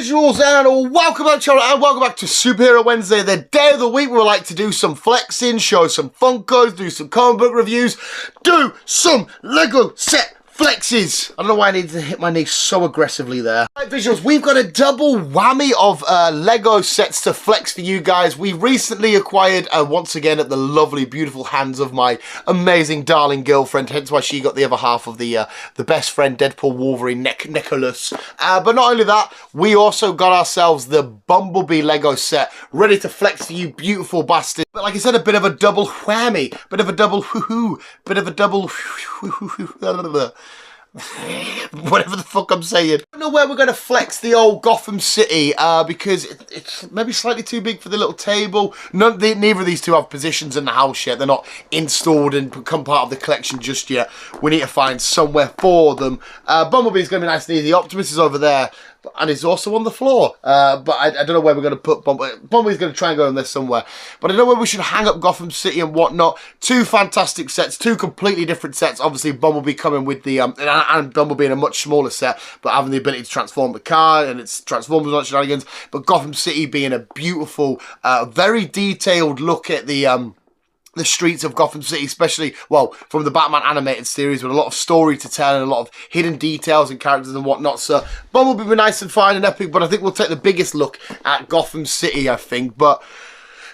visuals, and welcome back to the channel, and welcome back to Superhero Wednesday, the day of the week where we like to do some flexing, show some Funkos, do some comic book reviews, do some Lego set flexes. I don't know why I needed to hit my knee so aggressively there. Right, visuals, we've got a double whammy of Lego sets to flex for you guys. We recently acquired, once again, at the lovely, beautiful hands of my amazing, darling girlfriend, hence why she got the other half of the best friend, Deadpool Wolverine Nicholas. But not only that, we also got ourselves the Bumblebee Lego set, ready to flex for you beautiful bastards. But like I said, a bit of a double whammy, bit of a double whoo-hoo, bit of a double whatever the fuck I'm saying. I don't know where we're going to flex the old Gotham City because it's maybe slightly too big for the little table. Neither of these two have positions in the house yet. They're not installed and become part of the collection just yet. We need to find somewhere for them. Bumblebee's going to be nice and easy. Optimus is over there and he's also on the floor. But I don't know where we're going to put Bumblebee. Bumblebee's going to try and go in there somewhere. But I don't know where we should hang up Gotham City and whatnot. Two fantastic sets, two completely different sets. Obviously, Bumblebee coming with the, and Bumblebee in a much smaller set, but having the ability to transform the car and its Transformers and shenanigans. But Gotham City being a beautiful, very detailed look at the streets of Gotham City, especially, well, from the Batman animated series, with a lot of story to tell and a lot of hidden details and characters and whatnot. So Bumblebee will be nice and fine and epic, but I think we'll take the biggest look at Gotham City, I think. But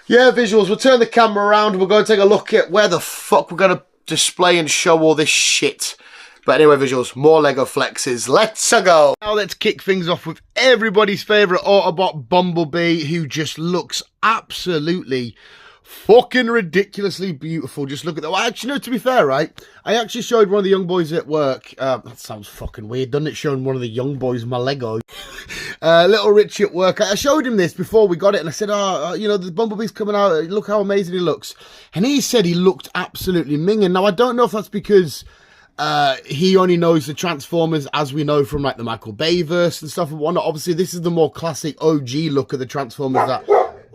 yeah, visuals, we'll turn the camera around. We're going to take a look at where the fuck we're going to display and show all this shit. But anyway, visuals, more Lego flexes. Let's go. Now let's kick things off with everybody's favourite Autobot, Bumblebee, who just looks absolutely fucking ridiculously beautiful. Just look at that. Well, actually, no, to be fair, right, I actually showed one of the young boys at work. That sounds fucking weird, doesn't it? Showing one of the young boys my Lego. Little Richie at work. I showed him this before we got it, and I said, you know, the Bumblebee's coming out. Look how amazing he looks. And he said he looked absolutely minging. Now, I don't know if that's because he only knows the Transformers as we know from like the Michael Bay verse and stuff and whatnot. Obviously, this is the more classic OG look of the Transformers that,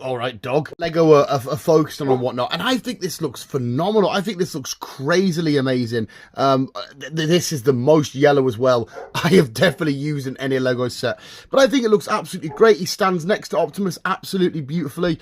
all right, dog, Lego are focused on and whatnot. And I think this looks phenomenal. I think this looks crazily amazing. This is the most yellow as well I have definitely used in any Lego set. But I think it looks absolutely great. He stands next to Optimus absolutely beautifully.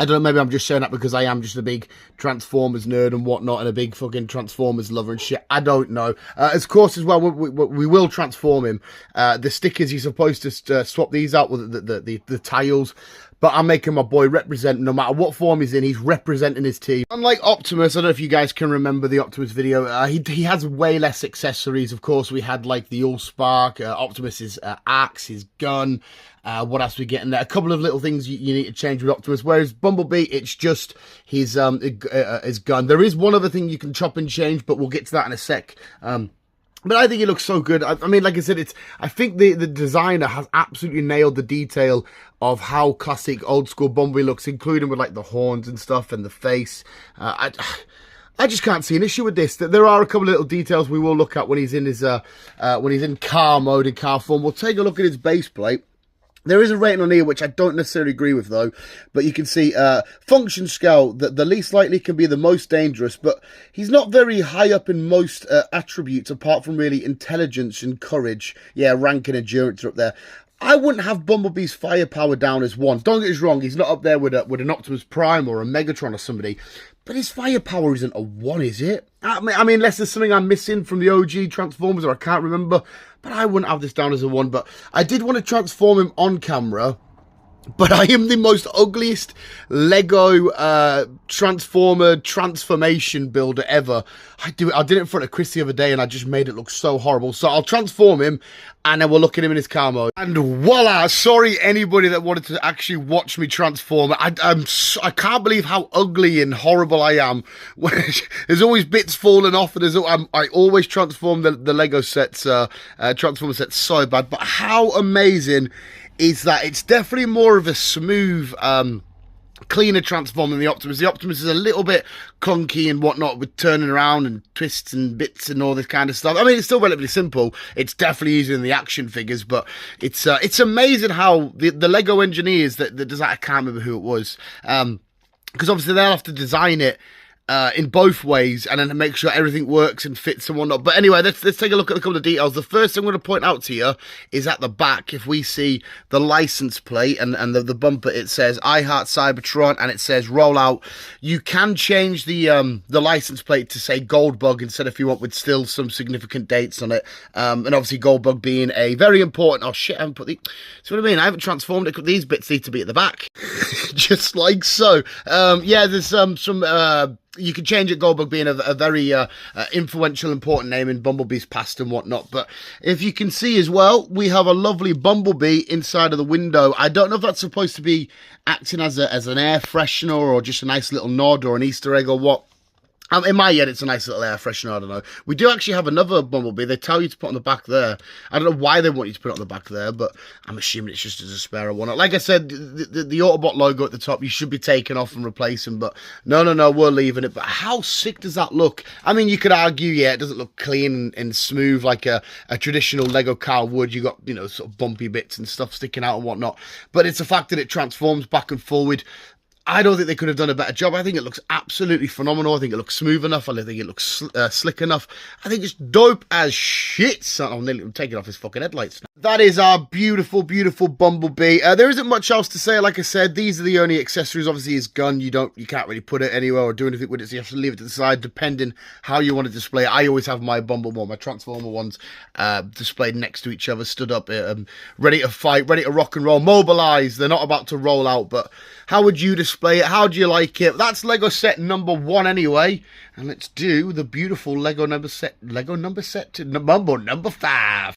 I don't know, maybe I'm just saying that because I am just a big Transformers nerd and whatnot and a big fucking Transformers lover and shit. I don't know. Of course, as well, we will transform him. The stickers, he's supposed to swap these out with the tiles. But I'm making my boy represent, no matter what form he's in, he's representing his team. Unlike Optimus, I don't know if you guys can remember the Optimus video, he has way less accessories. Of course, we had like the Allspark, Optimus's axe, his gun, what else we get in there? A couple of little things you need to change with Optimus, whereas Bumblebee, it's just his gun. There is one other thing you can chop and change, but we'll get to that in a sec. But I think it looks so good. I mean, like I said, I think the designer has absolutely nailed the detail of how classic old school Bumblebee looks, including with like the horns and stuff and the face. I just can't see an issue with this. There are a couple of little details we will look at when he's in his when he's in car mode, in car form. We'll take a look at his base plate. There is a rating on here which I don't necessarily agree with though, but you can see function scale, that the least likely can be the most dangerous, but he's not very high up in most attributes apart from really intelligence and courage. Yeah, rank and endurance are up there. I wouldn't have Bumblebee's firepower down as 1. Don't get us wrong, he's not up there with an Optimus Prime or a Megatron or somebody, but his firepower isn't a 1, is it? I mean, unless there's something I'm missing from the OG Transformers or I can't remember, but I wouldn't have this down as a 1. But I did want to transform him on camera, but I am the most ugliest Lego transformation builder ever. I did it in front of Chris the other day and I just made it look so horrible. So I'll transform him and then we'll look at him in his car mode. And voila! Sorry anybody that wanted to actually watch me transform. I can't believe how ugly and horrible I am. There's always bits falling off and I always transform the Lego sets, Transformer sets so bad. But how amazing is that? It's definitely more of a smooth, cleaner transform than the Optimus. The Optimus is a little bit clunky and whatnot with turning around and twists and bits and all this kind of stuff. I mean, it's still relatively simple. It's definitely easier than the action figures, but it's amazing how the Lego engineers that does that, I can't remember who it was, because obviously they'll have to design it in both ways, and then make sure everything works and fits and whatnot. But anyway, let's take a look at a couple of details. The first thing I'm going to point out to you is at the back. If we see the license plate and the bumper, it says I Heart Cybertron, and it says Rollout. You can change the license plate to say Goldbug instead if you want, with still some significant dates on it. And obviously Goldbug being a very important. Oh shit! I haven't put the. See what I mean? I haven't transformed it. These bits need to be at the back, just like so. Yeah, there's some. You can change it, Goldbug being a very influential, important name in Bumblebee's past and whatnot. But if you can see as well, we have a lovely Bumblebee inside of the window. I don't know if that's supposed to be acting as an air freshener or just a nice little nod or an Easter egg or what. In my head, it's a nice little air freshener, I don't know. We do actually have another Bumblebee. They tell you to put on the back there. I don't know why they want you to put it on the back there, but I'm assuming it's just as a spare one. Like I said, the Autobot logo at the top, you should be taking off and replacing, but no, we're leaving it. But how sick does that look? I mean, you could argue, yeah, it doesn't look clean and smooth like a traditional Lego car would. You got, you know, sort of bumpy bits and stuff sticking out and whatnot. But it's the fact that it transforms back and forward. I don't think they could have done a better job. I think it looks absolutely phenomenal. I think it looks smooth enough. I think it looks slick enough. I think it's dope as shit, son. I'm taking off his fucking headlights now. That is our beautiful, beautiful Bumblebee. There isn't much else to say. Like I said, these are the only accessories. Obviously, his gun, you can't really put it anywhere or do anything with it. So you have to leave it to the side, depending how you want to display it. I always have my Bumblebee, my Transformer ones, displayed next to each other, stood up, ready to fight, ready to rock and roll, mobilize. They're not about to roll out, but how would you display it? How do you like it? That's Lego set number 1 anyway. And let's do the beautiful Lego number 5.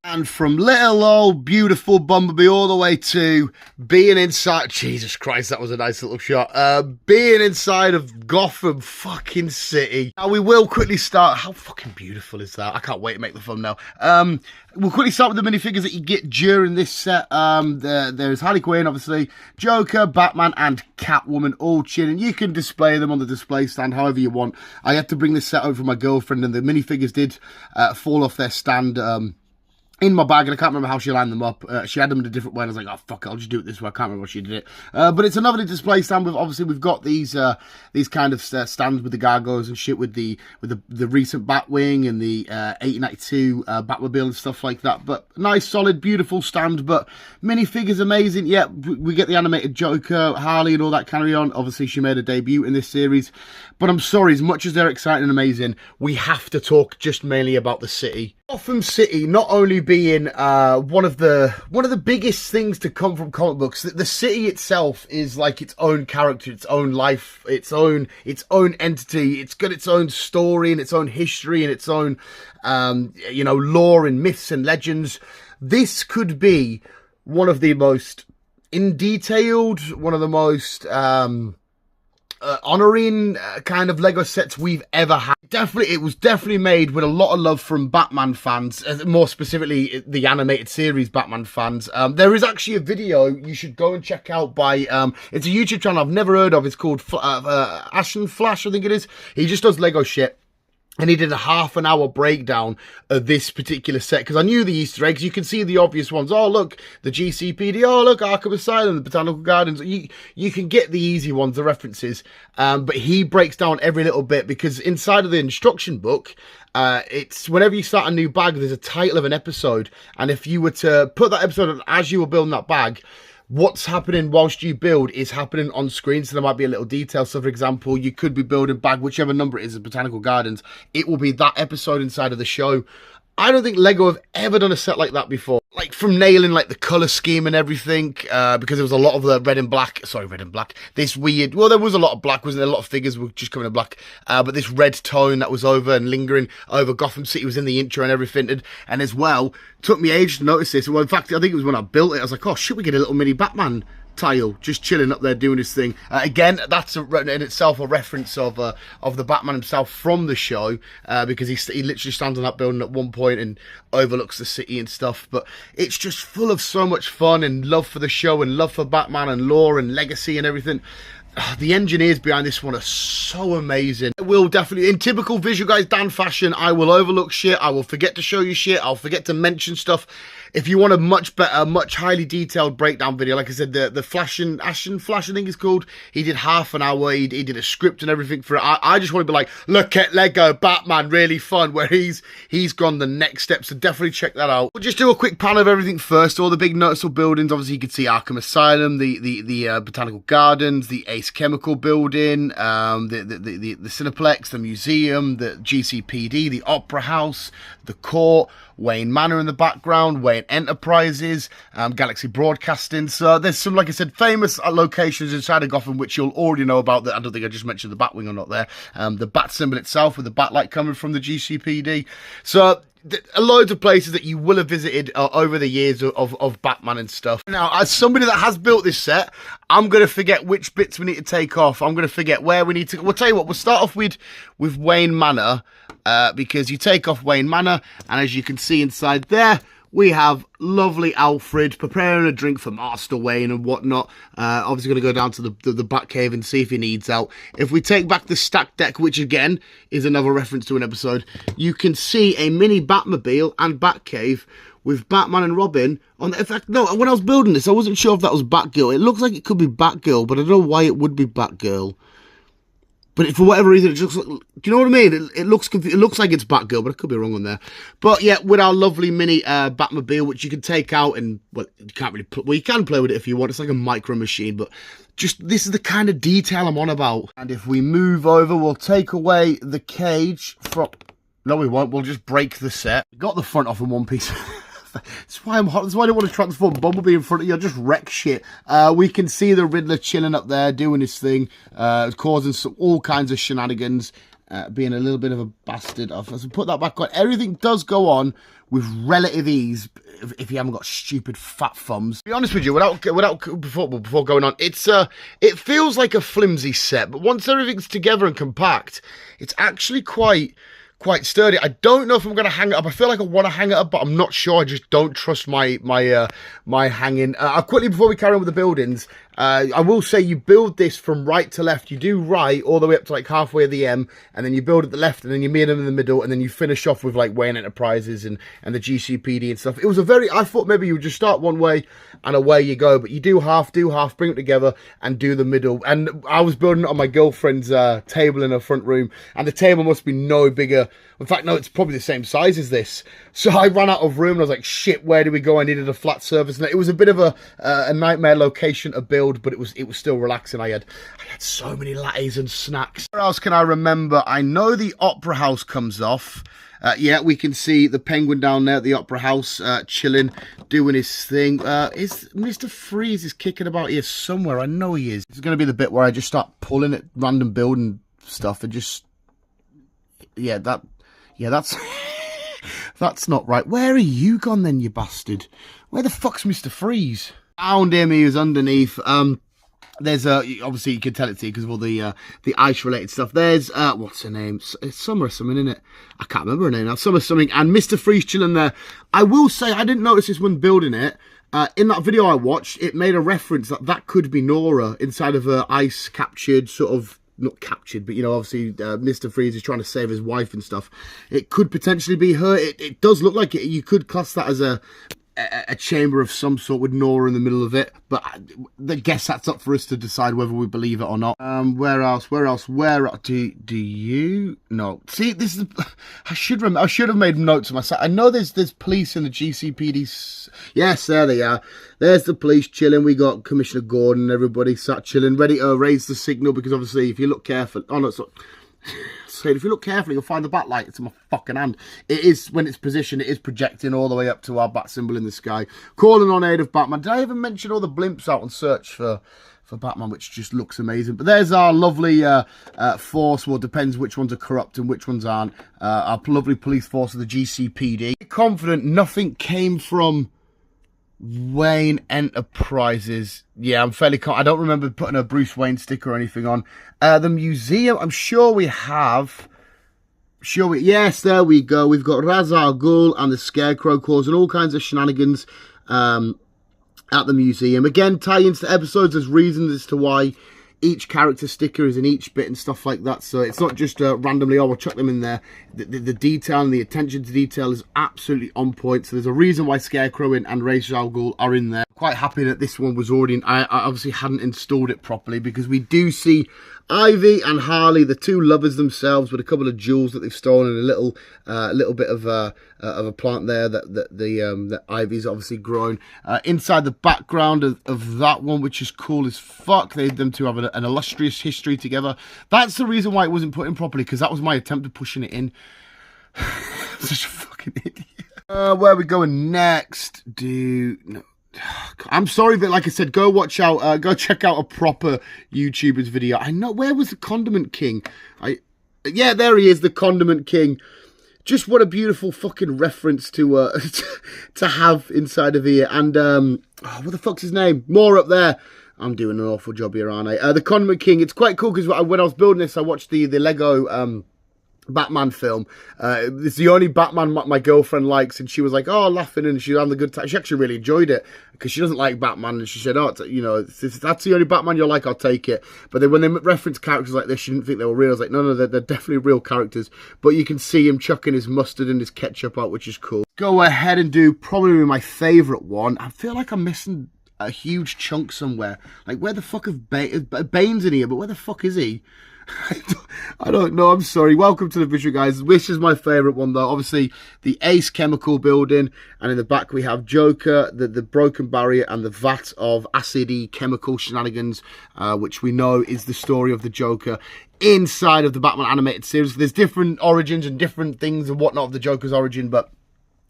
And from little old beautiful Bumblebee all the way to being inside, Jesus Christ, that was a nice little shot. Being inside of Gotham fucking City. Now we will quickly start. How fucking beautiful is that? I can't wait to make the thumbnail. We'll quickly start with the minifigures that you get during this set. There's Harley Quinn, obviously, Joker, Batman, and Catwoman all chilling. You can display them on the display stand however you want. I had to bring this set over for my girlfriend, and the minifigures did fall off their stand in my bag, and I can't remember how she lined them up. She had them in a different way, and I was like, oh, fuck it, I'll just do it this way. I can't remember how she did it. But it's a lovely display stand. Obviously, we've got these kind of stands with the gargoyles and shit, with the recent Batwing and the 1892 Batmobile and stuff like that. But nice, solid, beautiful stand. But minifigures amazing. Yeah, we get the animated Joker, Harley, and all that carry on. Obviously, she made a debut in this series. But I'm sorry, as much as they're exciting and amazing, we have to talk just mainly about the city. Gotham City not only being one of the biggest things to come from comic books, the city itself is like its own character, its own life, its own entity. It's got its own story and its own history and its own lore and myths and legends. This could be one of the most one of the most honouring kind of Lego sets we've ever had. It was definitely made with a lot of love from Batman fans, more specifically the animated series Batman fans. There is actually a video you should go and check out by, it's a YouTube channel I've never heard of. It's called Ashen Flash, I think it is. He just does Lego shit. And he did a half-an-hour breakdown of this particular set, because I knew the Easter eggs. You can see the obvious ones. Oh, look, the GCPD. Oh, look, Arkham Asylum, the Botanical Gardens. You can get the easy ones, the references. But he breaks down every little bit, because inside of the instruction book, it's whenever you start a new bag, there's a title of an episode. And if you were to put that episode on as you were building that bag, what's happening whilst you build is happening on screen. So there might be a little detail. So for example, you could be building bag, whichever number it is, the Botanical Gardens. It will be that episode inside of the show. I don't think Lego have ever done a set like that before. Like from nailing like the colour scheme and everything, because there was a lot of the red and black. This weird, well, there was a lot of black, wasn't there? A lot of figures were just coming in black. But this red tone that was over and lingering over Gotham City was in the intro and everything. And as well, took me ages to notice this. Well, in fact, I think it was when I built it, I was like, oh, shit, we get a little mini Batman tile just chilling up there doing his thing. Again, that's in itself a reference of the Batman himself from the show, because he literally stands on that building at one point and overlooks the city and stuff. But it's just full of so much fun and love for the show and love for Batman and lore and legacy and everything. The engineers behind this one are so amazing. I will definitely, in typical Visual Guys Dan fashion, I will overlook shit, I will forget to show you shit, I'll forget to mention stuff. if you want a much better, much highly detailed breakdown video, like I said, the Flash, I think it's called, he did half an hour, he did a script and everything for it. I just want to be like, look at Lego Batman, really fun, where he's gone the next step, so definitely check that out. We'll just do a quick pan of everything first. All the big noticeable buildings, obviously you can see Arkham Asylum, the Botanical Gardens, the Ace Chemical building, the Cineplex, the museum, the GCPD, the Opera House, the court, Wayne Manor in the background, Wayne Enterprises, Galaxy Broadcasting. So there's some, like I said, famous locations inside of Gotham which you'll already know about. That I don't think I just mentioned the Batwing or not there. The bat symbol itself with the bat light coming from the GCPD. So loads of places that you will have visited over the years of Batman and stuff. Now, as somebody that has built this set, I'm going to forget which bits we need to take off. I'm going to forget where we need to... We'll tell you what, we'll start off with Wayne Manor, because you take off Wayne Manor, and as you can see inside there, we have lovely Alfred preparing a drink for Master Wayne and whatnot. Obviously going to go down to the Batcave and see if he needs out. If we take back the stack deck, which again is another reference to an episode, you can see a mini Batmobile and Batcave with Batman and Robin on. In fact, no, when I was building this, I wasn't sure if that was Batgirl. It looks like it could be Batgirl, but I don't know why it would be Batgirl. But for whatever reason, it just looks, do you know what I mean? It looks like it's Batgirl, but I could be wrong on there. But yeah, with our lovely mini Batmobile, which you can take out and, well, you can't really, well, you can play with it if you want. It's like a micro machine, but just, this is the kind of detail I'm on about. And if we move over, we'll take away the cage from, no we won't, we'll just break the set. Got the front off in one piece. That's why I'm hot. That's why I don't want to transform Bumblebee in front of you. I just wreck shit. We can see the Riddler chilling up there, doing his thing, causing all kinds of shenanigans, being a little bit of a bastard. I'll put that back on. Everything does go on with relative ease if you haven't got stupid fat thumbs. To be honest with you, before going on, it feels like a flimsy set, but once everything's together and compact, it's actually quite sturdy. I don't know if I'm going to hang it up. I feel like I want to hang it up, but I'm not sure. I just don't trust my hanging. Quickly, before we carry on with the buildings, I will say you build this from right to left. You do right all the way up to like halfway of the M, and then you build at the left, and then you meet them in the middle, and then you finish off with like Wayne Enterprises and the GCPD and stuff. It was I thought maybe you would just start one way and away you go, but you do half, bring it together and do the middle. And I was building it on my girlfriend's table in her front room, and the table must be no bigger. In fact, no, it's probably the same size as this. So I ran out of room and I was like, shit, where do we go? I needed a flat surface. And it was a bit of a nightmare location to build, but it was still relaxing. I had so many lattes and snacks. Where else can I remember? I know the Opera House comes off. Yeah, we can see the Penguin down there at the Opera House, chilling, doing his thing. Is Mr. Freeze is kicking about here somewhere? I know he is. This is going to be the bit where I just start pulling at random building stuff and just... Yeah, that's... That's not right. Where are you gone then, you bastard? Where the fuck's Mr. Freeze? Found him, he was underneath. There's obviously you can tell it's here because of all the ice related stuff. There's what's her name? It's Summer or something, isn't it? I can't remember her name now. Summer something, and Mr. Freeze chilling there. I will say I didn't notice this when building it. In that video I watched, it made a reference that could be Nora inside of her ice captured sort of. Not captured, but you know, obviously Mr. Freeze is trying to save his wife and stuff. It could potentially be her. It does look like it. You could class that as a chamber of some sort with Nora in the middle of it, but I guess that's up for us to decide whether we believe it or not. Where else? Do you? No. See, this is. I should have made notes on my side. I know there's police in the GCPD. Yes, there they are. There's the police chilling. We got Commissioner Gordon and everybody sat chilling, ready to raise the signal because obviously if you look carefully, oh no, it's not. If you look carefully, you'll find the bat light. It's in my fucking hand. It is, when it's positioned, it is projecting all the way up to our bat symbol in the sky. Calling on aid of Batman. Did I even mention all the blimps out on search for Batman, which just looks amazing? But there's our lovely force. Well, depends which ones are corrupt and which ones aren't. Our lovely police force of the GCPD. Confident nothing came from Wayne Enterprises. Yeah, I'm fairly confident. I don't remember putting a Bruce Wayne sticker or anything on. The museum, I'm sure we have. Yes, there we go. We've got Ra's al Ghul and the Scarecrow causing all kinds of shenanigans at the museum. Again, tie into episodes. There's reasons as to why each character sticker is in each bit and stuff like that, so it's not just randomly, oh, we'll chuck them in there. The detail and the attention to detail is absolutely on point, so there's a reason why Scarecrow and Ra's al Ghul are in there. Quite happy that this one was already in. I obviously hadn't installed it properly, because we do see Ivy and Harley, the two lovers themselves, with a couple of jewels that they've stolen, and a little bit of a plant there that Ivy's obviously grown inside the background of that one, which is cool as fuck. Them two have an illustrious history together. That's the reason why it wasn't put in properly, because that was my attempt at pushing it in. Such a fucking idiot. Where are we going next? No. I'm sorry, but like I said, go check out a proper YouTuber's video. I know, where was the Condiment King? Yeah, there he is, the Condiment King. Just what a beautiful fucking reference to to have inside of here. And what the fuck's his name? More up there. I'm doing an awful job here, aren't I? The Condiment King. It's quite cool, because when I was building this, I watched the Lego Batman film. It's the only Batman my girlfriend likes, and she was like, oh, laughing, and she was having a good time. She actually really enjoyed it, because she doesn't like Batman, and she said, oh, if that's the only Batman you're like, I'll take it. But then when they reference characters like this, she didn't think they were real. I was like, no, they're definitely real characters. But you can see him chucking his mustard and his ketchup out, which is cool. Go ahead and do probably my favourite one. I feel like I'm missing a huge chunk somewhere. Like, where the fuck of Bane's in here, but where the fuck is he? I don't know, I'm sorry. Welcome to the visual, guys. This is my favourite one, though. Obviously, the Ace Chemical building, and in the back we have Joker, the broken barrier, and the vat of acidy chemical shenanigans, which we know is the story of the Joker inside of the Batman animated series. There's different origins and different things and whatnot of the Joker's origin, but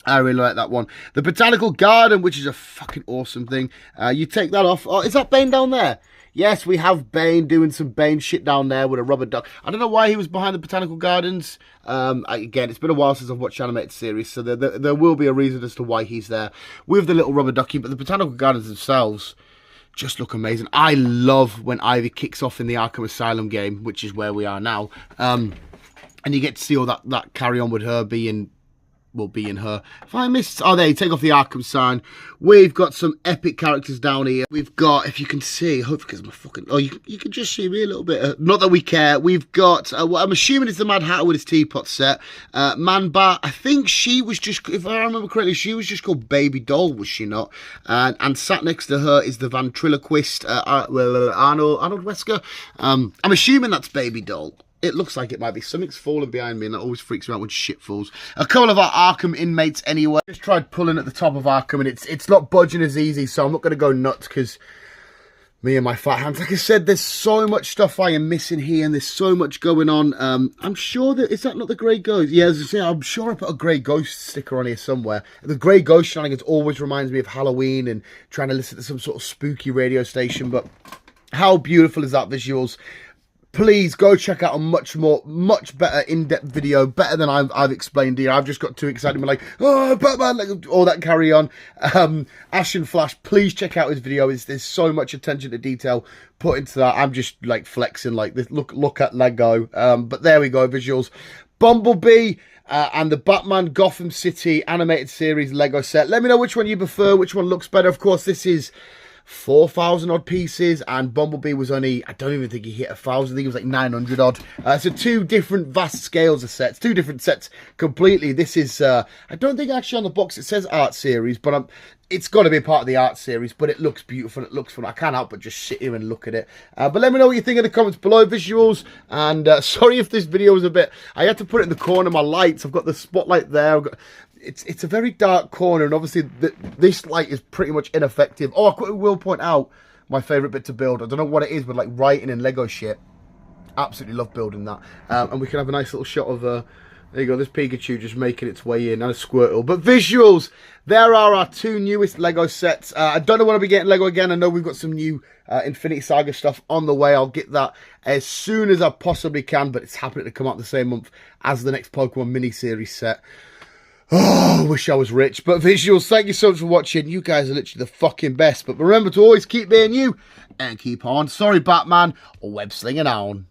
I really like that one. The Botanical Garden, which is a fucking awesome thing. You take that off. Oh, is that Bane down there? Yes, we have Bane doing some Bane shit down there with a rubber duck. I don't know why he was behind the Botanical Gardens. Again, it's been a while since I've watched the animated series, so there will be a reason as to why he's there with the little rubber ducky. But the Botanical Gardens themselves just look amazing. I love when Ivy kicks off in the Arkham Asylum game, which is where we are now. And you get to see all that carry on with her being her. If I missed, oh, there you take off the Arkham sign. We've got some epic characters down here. We've got, if you can see, hopefully because I'm a fucking, oh, you can just see me a little bit. Not that we care. We've got, what I'm assuming it's the Mad Hatter with his teapot set. Man-Bat, I think she was just, if I remember correctly, she was just called Baby Doll, was she not? And sat next to her is the ventriloquist, Arnold Wesker. I'm assuming that's Baby Doll. It looks like it might be. Something's falling behind me, and that always freaks me out when shit falls. A couple of our Arkham inmates anyway. Just tried pulling at the top of Arkham, and it's not budging as easy, so I'm not going to go nuts, because me and my fat hands. Like I said, there's so much stuff I am missing here, and there's so much going on. I'm sure that, is that not the Grey Ghost? Yeah, as I say, I'm sure I put a Grey Ghost sticker on here somewhere. The Grey Ghost shenanigans always reminds me of Halloween and trying to listen to some sort of spooky radio station, but how beautiful is that visuals? Please go check out a much better in-depth video, better than I've explained here. I've just got too excited and been like, oh, Batman, like all that carry on. Ash and Flash, please check out his video. There's so much attention to detail put into that. I'm just like flexing like this. Look at Lego. But there we go, visuals. Bumblebee and the Batman Gotham City animated series Lego set. Let me know which one you prefer, which one looks better. Of course, this is 4,000 odd pieces, and Bumblebee was only, I don't even think he hit 1,000. I think it was like 900 odd. So two different vast scales of sets, two different sets completely. This is, I don't think actually on the box it says art series, but it's got to be a part of the art series, but it looks beautiful, it looks fun. I can't help but just sit here and look at it. But let me know what you think in the comments below, visuals. And sorry if this video was a bit, I had to put it in the corner of my lights. I've got the spotlight there. It's a very dark corner, and obviously this light is pretty much ineffective. Oh, I will point out my favourite bit to build. I don't know what it is, but like writing and Lego shit. Absolutely love building that. And we can have a nice little shot of, there you go, this Pikachu just making its way in, and a Squirtle. But visuals, there are our two newest Lego sets. I don't know when I'll be getting Lego again. I know we've got some new Infinity Saga stuff on the way. I'll get that as soon as I possibly can, but it's happening to come out the same month as the next Pokemon mini-series set. Oh, I wish I was rich. But visuals, thank you so much for watching. You guys are literally the fucking best. But remember to always keep being you and keep on. Sorry, Batman, or web slinging on.